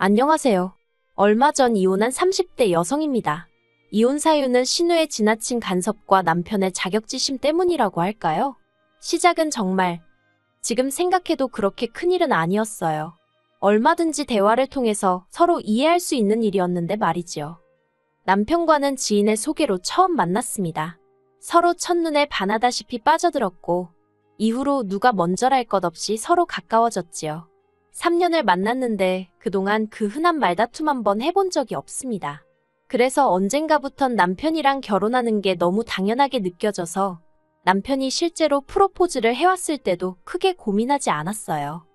안녕하세요. 얼마 전 이혼한 30대 여성입니다. 이혼 사유는 신우의 지나친 간섭과 남편의 자격지심 때문이라고 할까요? 시작은 정말 지금 생각해도 그렇게 큰일은 아니었어요. 얼마든지 대화를 통해서 서로 이해할 수 있는 일이었는데 말이지요. 남편과는 지인의 소개로 처음 만났습니다. 서로 첫눈에 반하다시피 빠져들었고 이후로 누가 먼저랄 것 없이 서로 가까워졌지요. 3년을 만났는데 그동안 그 흔한 말다툼 한번 해본 적이 없습니다. 그래서 언젠가부턴 남편이랑 결혼하는 게 너무 당연하게 느껴져서 남편이 실제로 프로포즈를 해왔을 때도 크게 고민하지 않았어요.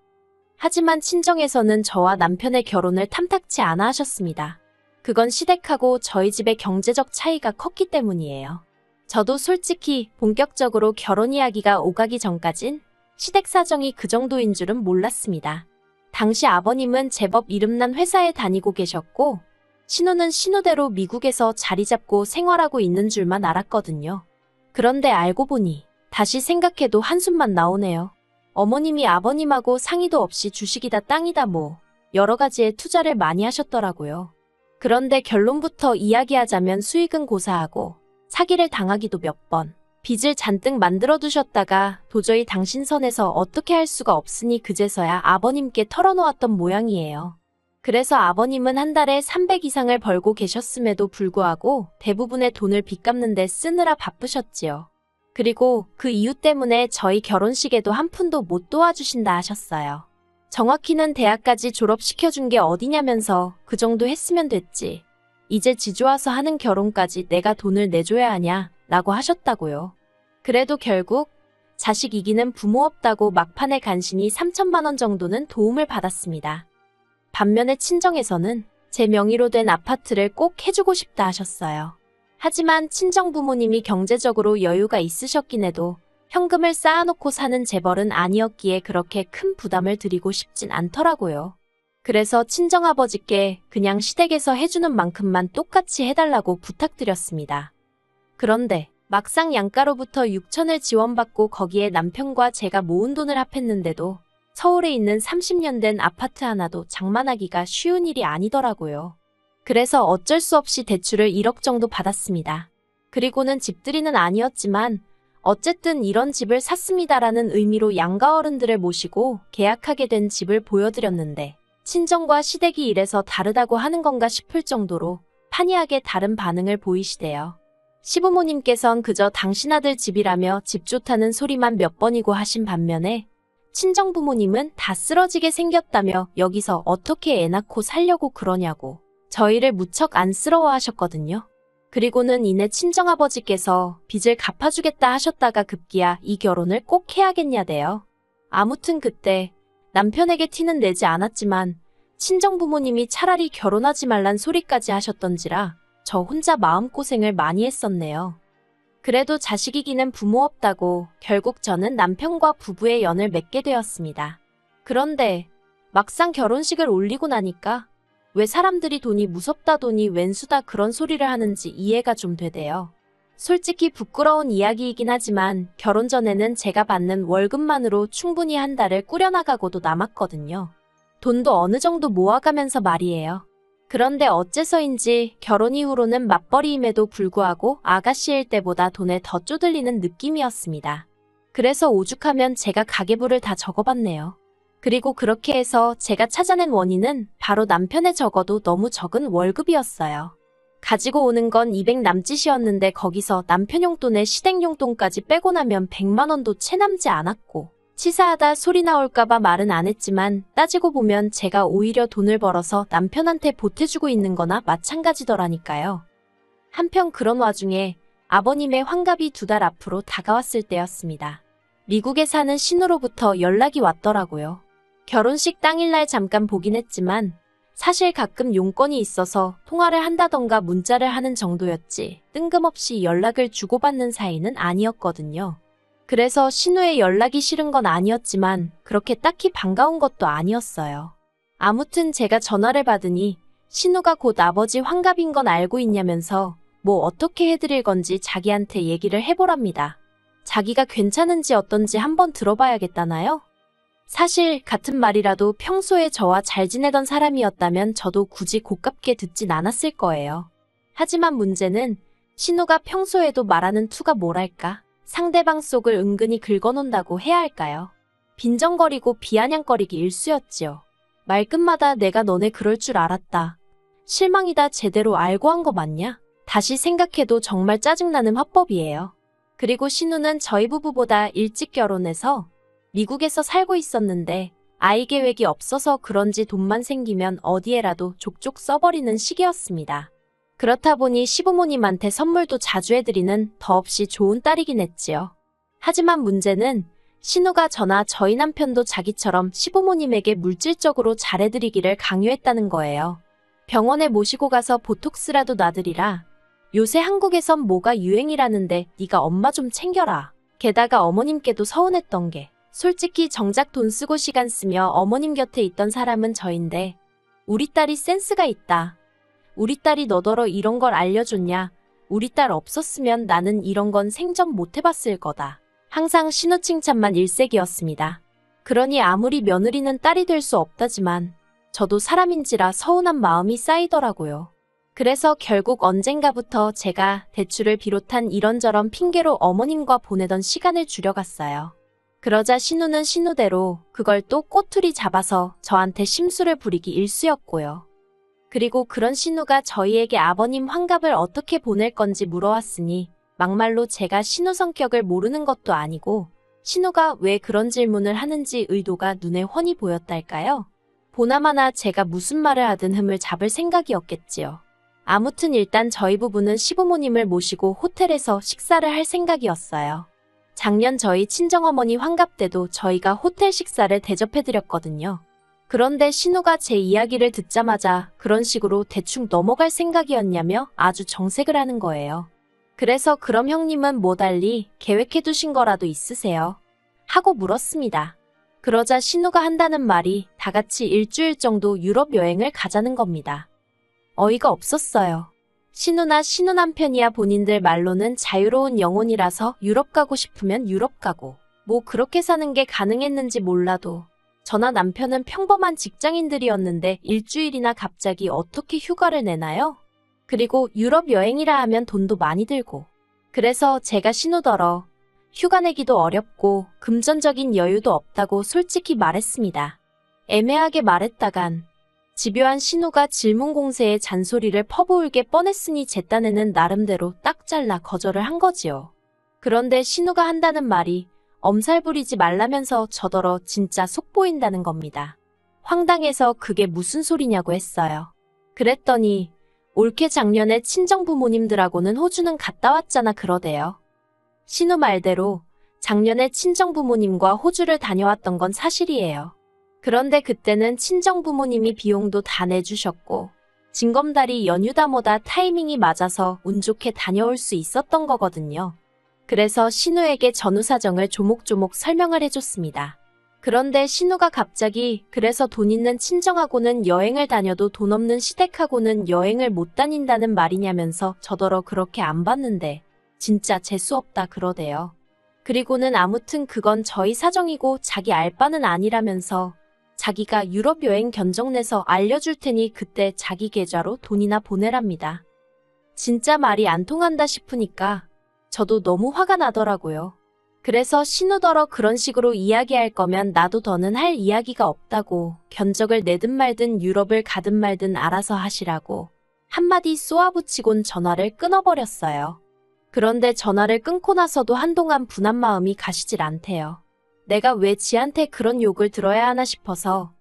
하지만 친정에서는 저와 남편의 결혼을 탐탁치 않아 하셨습니다. 그건 시댁하고 저희 집의 경제적 차이가 컸기 때문이에요. 저도 솔직히 본격적으로 결혼 이야기가 오가기 전까진 시댁 사정이 그 정도인 줄은 몰랐습니다. 당시 아버님은 제법 이름난 회사에 다니고 계셨고 신우는 신우대로 미국에서 자리 잡고 생활하고 있는 줄만 알았거든요. 그런데 알고 보니 다시 생각해도 한숨만 나오네요. 어머님이 아버님하고 상의도 없이 주식이다 땅이다 뭐 여러 가지에 투자를 많이 하셨더라고요. 그런데 결론부터 이야기하자면 수익은 고사하고 사기를 당하기도 몇 번, 빚을 잔뜩 만들어 두셨다가 도저히 당신 선에서 어떻게 할 수가 없으니 그제서야 아버님께 털어놓았던 모양이에요. 그래서 아버님은 한 달에 300 이상을 벌고 계셨음에도 불구하고 대부분의 돈을 빚 갚는 데 쓰느라 바쁘셨지요. 그리고 그 이유 때문에 저희 결혼식에도 한 푼도 못 도와주신다 하셨어요. 정확히는 대학까지 졸업시켜준 게 어디냐면서 그 정도 했으면 됐지. 이제 지좋아서 하는 결혼까지 내가 돈을 내줘야 하냐 라고 하셨다고요. 그래도 결국 자식 이기는 부모 없다고 막판에 간신히 3천만 원 정도는 도움을 받았습니다. 반면에 친정에서는 제 명의로 된 아파트를 꼭 해주고 싶다 하셨어요. 하지만 친정 부모님이 경제적으로 여유가 있으셨긴 해도 현금을 쌓아놓고 사는 재벌은 아니었기에 그렇게 큰 부담을 드리고 싶진 않더라고요. 그래서 친정아버지께 그냥 시댁에서 해주는 만큼만 똑같이 해달라고 부탁드렸습니다. 그런데 막상 양가로부터 6천을 지원받고 거기에 남편과 제가 모은 돈을 합했는데도 서울에 있는 30년 된 아파트 하나도 장만하기가 쉬운 일이 아니더라고요. 그래서 어쩔 수 없이 대출을 1억 정도 받았습니다. 그리고는 집들이는 아니었지만 어쨌든 이런 집을 샀습니다라는 의미로 양가 어른들을 모시고 계약하게 된 집을 보여드렸는데 친정과 시댁이 이래서 다르다고 하는 건가 싶을 정도로 판이하게 다른 반응을 보이시대요. 시부모님께선 그저 당신 아들 집이라며 집 좋다는 소리만 몇 번이고 하신 반면에 친정부모님은 다 쓰러지게 생겼다며 여기서 어떻게 애 낳고 살려고 그러냐고 저희를 무척 안쓰러워하셨거든요. 그리고는 이내 친정아버지께서 빚을 갚아주겠다 하셨다가 급기야 이 결혼을 꼭 해야겠냐대요. 아무튼 그때 남편에게 티는 내지 않았지만 친정부모님이 차라리 결혼하지 말란 소리까지 하셨던지라 저 혼자 마음고생을 많이 했었네요. 그래도 자식 이기는 부모 없다고 결국 저는 남편과 부부의 연을 맺게 되었습니다. 그런데 막상 결혼식을 올리고 나니까 왜 사람들이 돈이 무섭다 돈이 웬수다 그런 소리를 하는지 이해가 좀 되대요. 솔직히 부끄러운 이야기이긴 하지만 결혼 전에는 제가 받는 월급만으로 충분히 한 달을 꾸려나가고도 남았거든요. 돈도 어느 정도 모아가면서 말이에요. 그런데 어째서인지 결혼 이후로는 맞벌이임에도 불구하고 아가씨일 때보다 돈에 더 쪼들리는 느낌이었습니다. 그래서 오죽하면 제가 가계부를 다 적어봤네요. 그리고 그렇게 해서 제가 찾아낸 원인은 바로 남편의 적어도 너무 적은 월급이었어요. 가지고 오는 건 200 남짓이었는데 거기서 남편 용돈에 시댁 용돈까지 빼고 나면 100만 원도 채 남지 않았고 치사하다 소리 나올까봐 말은 안 했지만 따지고 보면 제가 오히려 돈을 벌어서 남편한테 보태주고 있는 거나 마찬가지더라니까요. 한편 그런 와중에 아버님의 환갑이 2달 앞으로 다가왔을 때였습니다. 미국에 사는 신우로부터 연락이 왔더라고요. 결혼식 당일날 잠깐 보긴 했지만 사실 가끔 용건이 있어서 통화를 한다던가 문자를 하는 정도였지 뜬금없이 연락을 주고받는 사이는 아니었거든요. 그래서 신우의 연락이 싫은 건 아니었지만 그렇게 딱히 반가운 것도 아니었어요. 아무튼 제가 전화를 받으니 신우가 곧 아버지 환갑인 건 알고 있냐면서 뭐 어떻게 해드릴 건지 자기한테 얘기를 해보랍니다. 자기가 괜찮은지 어떤지 한번 들어봐야겠다나요? 사실 같은 말이라도 평소에 저와 잘 지내던 사람이었다면 저도 굳이 고깝게 듣진 않았을 거예요. 하지만 문제는 신우가 평소에도 말하는 투가 뭐랄까? 상대방 속을 은근히 긁어놓는다고 해야 할까요? 빈정거리고 비아냥거리기 일쑤였지요. 말끝마다 내가 너네 그럴 줄 알았다. 실망이다. 제대로 알고 한 거 맞냐? 다시 생각해도 정말 짜증나는 화법이에요. 그리고 신우는 저희 부부보다 일찍 결혼해서 미국에서 살고 있었는데 아이 계획이 없어서 그런지 돈만 생기면 어디에라도 족족 써버리는 시기였습니다. 그렇다 보니 시부모님한테 선물도 자주 해드리는 더없이 좋은 딸이긴 했지요. 하지만 문제는 신우가 저나 저희 남편도 자기처럼 시부모님에게 물질적으로 잘해드리기를 강요했다는 거예요. 병원에 모시고 가서 보톡스라도 놔드리라. 요새 한국에선 뭐가 유행이라는데 네가 엄마 좀 챙겨라. 게다가 어머님께도 서운했던 게 솔직히 정작 돈 쓰고 시간 쓰며 어머님 곁에 있던 사람은 저인데 우리 딸이 센스가 있다. 우리 딸이 너더러 이런 걸 알려줬냐. 우리 딸 없었으면 나는 이런 건 생전 못 해봤을 거다. 항상 신우 칭찬만 일색이었습니다. 그러니 아무리 며느리는 딸이 될 수 없다지만 저도 사람인지라 서운한 마음이 쌓이더라고요. 그래서 결국 언젠가부터 제가 대출을 비롯한 이런저런 핑계로 어머님과 보내던 시간을 줄여갔어요. 그러자 신우는 신우대로 그걸 또 꼬투리 잡아서 저한테 심술을 부리기 일쑤였고요. 그리고 그런 신우가 저희에게 아버님 환갑을 어떻게 보낼 건지 물어왔으니 막말로 제가 신우 성격을 모르는 것도 아니고 신우가 왜 그런 질문을 하는지 의도가 눈에 훤히 보였달까요? 보나마나 제가 무슨 말을 하든 흠을 잡을 생각이었겠지요. 아무튼 일단 저희 부부는 시부모님을 모시고 호텔에서 식사를 할 생각이었어요. 작년 저희 친정어머니 환갑 때도 저희가 호텔 식사를 대접해드렸거든요. 그런데 신우가 제 이야기를 듣자마자 그런 식으로 대충 넘어갈 생각이었냐며 아주 정색을 하는 거예요. 그래서 그럼 형님은 뭐 달리 계획해두신 거라도 있으세요? 하고 물었습니다. 그러자 신우가 한다는 말이 다 같이 일주일 정도 유럽 여행을 가자는 겁니다. 어이가 없었어요. 신우나 신우 남편이야 본인들 말로는 자유로운 영혼이라서 유럽 가고 싶으면 유럽 가고 뭐 그렇게 사는 게 가능했는지 몰라도 저나 남편은 평범한 직장인들이었는데 일주일이나 갑자기 어떻게 휴가를 내나요? 그리고 유럽 여행이라 하면 돈도 많이 들고 그래서 제가 신우더러 휴가 내기도 어렵고 금전적인 여유도 없다고 솔직히 말했습니다. 애매하게 말했다간 집요한 신우가 질문 공세에 잔소리를 퍼부을게 뻔했으니 제 딴에는 나름대로 딱 잘라 거절을 한 거지요. 그런데 신우가 한다는 말이 엄살 부리지 말라면서 저더러 진짜 속 보인다는 겁니다. 황당해서 그게 무슨 소리냐고 했어요. 그랬더니 올케 작년에 친정부모님들하고는 호주는 갔다 왔잖아 그러대요. 신우 말대로 작년에 친정부모님과 호주를 다녀왔던 건 사실이에요. 그런데 그때는 친정부모님이 비용도 다 내주셨고 징검다리 연휴다 뭐다 타이밍이 맞아서 운 좋게 다녀올 수 있었던 거거든요. 그래서 신우에게 전후 사정을 조목조목 설명을 해줬습니다. 그런데 신우가 갑자기 그래서 돈 있는 친정하고는 여행을 다녀도 돈 없는 시댁하고는 여행을 못 다닌다는 말이냐면서 저더러 그렇게 안 봤는데 진짜 재수없다 그러대요. 그리고는 아무튼 그건 저희 사정이고 자기 알 바는 아니라면서 자기가 유럽 여행 견적 내서 알려줄 테니 그때 자기 계좌로 돈이나 보내랍니다. 진짜 말이 안 통한다 싶으니까 저도 너무 화가 나더라고요. 그래서 신우더러 그런 식으로 이야기할 거면 나도 더는 할 이야기가 없다고 견적을 내든 말든 유럽을 가든 말든 알아서 하시라고 한마디 쏘아붙이곤 전화를 끊어버렸어요. 그런데 전화를 끊고 나서도 한동안 분한 마음이 가시질 않대요. 내가 왜 지한테 그런 욕을 들어야 하나 싶어서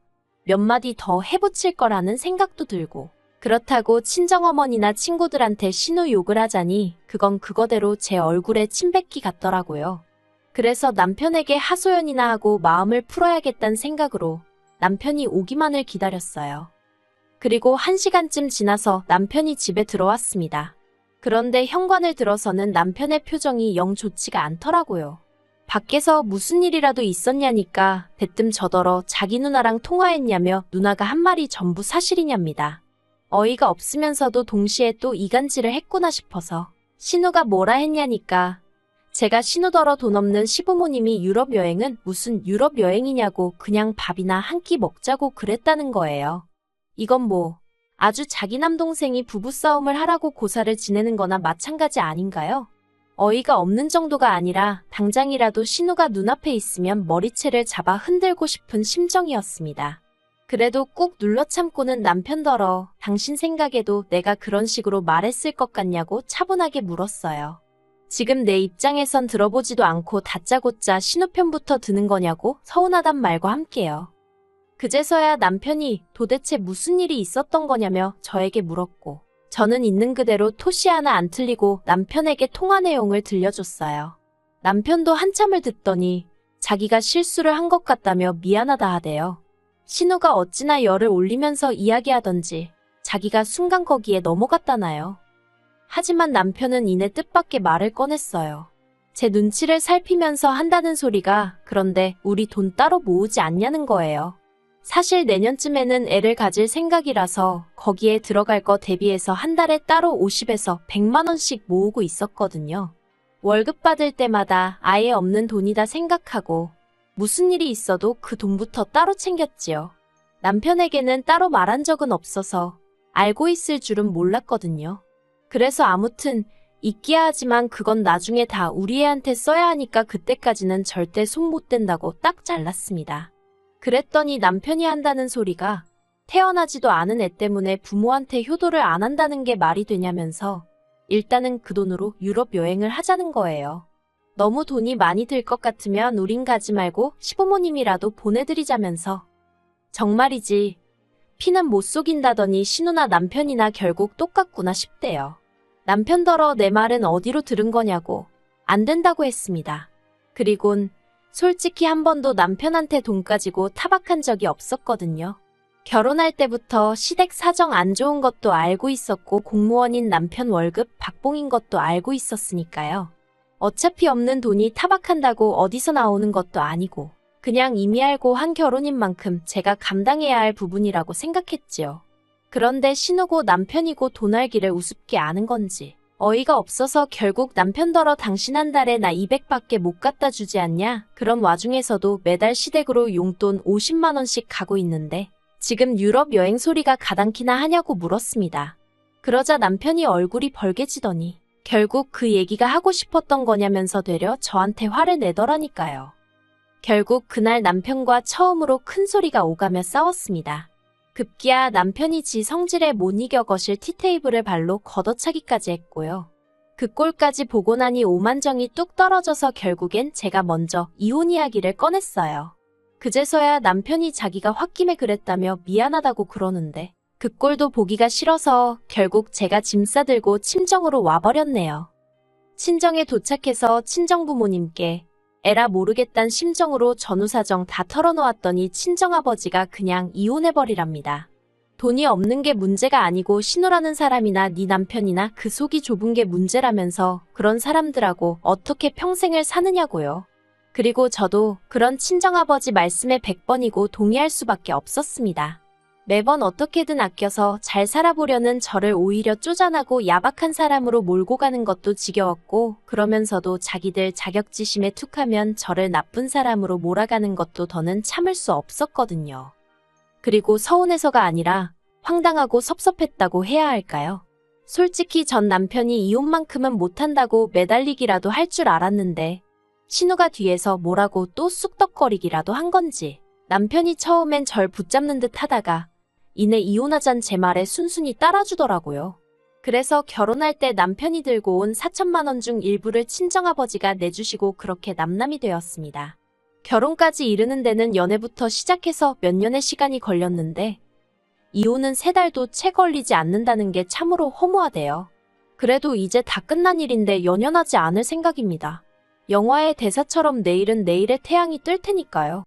몇 마디 더 해붙일 거라는 생각도 들고 그렇다고 친정어머니나 친구들한테 신우 욕을 하자니 그건 그거대로 제 얼굴에 침 뱉기 같더라고요. 그래서 남편에게 하소연이나 하고 마음을 풀어야겠다는 생각으로 남편이 오기만을 기다렸어요. 그리고 1시간쯤 지나서 남편이 집에 들어왔습니다. 그런데 현관을 들어서는 남편의 표정이 영 좋지가 않더라고요. 밖에서 무슨 일이라도 있었냐니까 대뜸 저더러 자기 누나랑 통화했냐며 누나가 한 말이 전부 사실이냐입니다. 어이가 없으면서도 동시에 또 이간질을 했구나 싶어서 신우가 뭐라 했냐니까 제가 신우더러 돈 없는 시부모님이 유럽 여행은 무슨 유럽 여행이냐고 그냥 밥이나 한 끼 먹자고 그랬다는 거예요. 이건 뭐 아주 자기 남동생이 부부싸움을 하라고 고사를 지내는 거나 마찬가지 아닌가요? 어이가 없는 정도가 아니라 당장이라도 신우가 눈앞에 있으면 머리채를 잡아 흔들고 싶은 심정이었습니다. 그래도 꾹 눌러 참고는 남편더러 당신 생각에도 내가 그런 식으로 말했을 것 같냐고 차분하게 물었어요. 지금 내 입장에선 들어보지도 않고 다짜고짜 신우 편부터 드는 거냐고 서운하단 말과 함께요. 그제서야 남편이 도대체 무슨 일이 있었던 거냐며 저에게 물었고 저는 있는 그대로 토시 하나 안 틀리고 남편에게 통화 내용을 들려줬어요. 남편도 한참을 듣더니 자기가 실수를 한 것 같다며 미안하다 하대요. 신우가 어찌나 열을 올리면서 이야기하던지 자기가 순간 거기에 넘어갔다나요. 하지만 남편은 이내 뜻밖의 말을 꺼냈어요. 제 눈치를 살피면서 한다는 소리가 그런데 우리 돈 따로 모으지 않냐는 거예요. 사실 내년쯤에는 애를 가질 생각이라서 거기에 들어갈 거 대비해서 한 달에 따로 50에서 100만 원씩 모으고 있었거든요. 월급 받을 때마다 아예 없는 돈이다 생각하고 무슨 일이 있어도 그 돈부터 따로 챙겼지요. 남편에게는 따로 말한 적은 없어서 알고 있을 줄은 몰랐거든요. 그래서 아무튼 있기야 하지만 그건 나중에 다 우리 애한테 써야 하니까 그때까지는 절대 손 못 댄다고 딱 잘랐습니다. 그랬더니 남편이 한다는 소리가 태어나지도 않은 애 때문에 부모한테 효도를 안 한다는 게 말이 되냐면서 일단은 그 돈으로 유럽 여행을 하자는 거예요. 너무 돈이 많이 들 것 같으면 우린 가지 말고 시부모님이라도 보내드리자면서. 정말이지 피는 못 속인다더니 신우나 남편이나 결국 똑같구나 싶대요. 남편더러 내 말은 어디로 들은 거냐고 안 된다고 했습니다. 그리곤 솔직히 한 번도 남편한테 돈 가지고 타박한 적이 없었거든요. 결혼할 때부터 시댁 사정 안 좋은 것도 알고 있었고 공무원인 남편 월급 박봉인 것도 알고 있었으니까요. 어차피 없는 돈이 타박한다고 어디서 나오는 것도 아니고 그냥 이미 알고 한 결혼인 만큼 제가 감당해야 할 부분이라고 생각했지요. 그런데 신우고 남편이고 돈 알기를 우습게 아는 건지 어이가 없어서 결국 남편더러 당신 한 달에 나 200밖에 못 갖다 주지 않냐? 그런 와중에서도 매달 시댁으로 용돈 50만 원씩 가고 있는데 지금 유럽 여행 소리가 가당키나 하냐고 물었습니다. 그러자 남편이 얼굴이 벌개지더니 결국 그 얘기가 하고 싶었던 거냐면서 되려 저한테 화를 내더라니까요. 결국 그날 남편과 처음으로 큰 소리가 오가며 싸웠습니다. 급기야 남편이 지 성질에 못 이겨 거실 티테이블을 발로 걷어차기까지 했고요. 그 꼴까지 보고 나니 오만정이 뚝 떨어져서 결국엔 제가 먼저 이혼 이야기를 꺼냈어요. 그제서야 남편이 자기가 홧김에 그랬다며 미안하다고 그러는데 그 꼴도 보기가 싫어서 결국 제가 짐 싸들고 친정으로 와버렸네요. 친정에 도착해서 친정부모님께 에라 모르겠단 심정으로 전후사정 다 털어놓았더니 친정아버지가 그냥 이혼해버리랍니다. 돈이 없는 게 문제가 아니고 신우라는 사람이나 네 남편이나 그 속이 좁은 게 문제라면서 그런 사람들하고 어떻게 평생을 사느냐고요. 그리고 저도 그런 친정아버지 말씀에 100번이고 동의할 수밖에 없었습니다. 매번 어떻게든 아껴서 잘 살아보려는 저를 오히려 쪼잔하고 야박한 사람으로 몰고 가는 것도 지겨웠고 그러면서도 자기들 자격지심에 툭하면 저를 나쁜 사람으로 몰아가는 것도 더는 참을 수 없었거든요. 그리고 서운해서가 아니라 황당하고 섭섭했다고 해야 할까요? 솔직히 전 남편이 이혼만큼은 못한다고 매달리기라도 할 줄 알았는데 신우가 뒤에서 뭐라고 또 쑥덕거리기라도 한 건지 남편이 처음엔 절 붙잡는 듯 하다가 이내 이혼하잔 제 말에 순순히 따라주더라고요. 그래서 결혼할 때 남편이 들고 온 4천만 원 중 일부를 친정아버지가 내주시고 그렇게 남남이 되었습니다. 결혼까지 이르는 데는 연애부터 시작해서 몇 년의 시간이 걸렸는데 이혼은 3달도 채 걸리지 않는다는 게 참으로 허무하대요. 그래도 이제 다 끝난 일인데 연연하지 않을 생각입니다. 영화의 대사처럼 내일은 내일의 태양이 뜰 테니까요.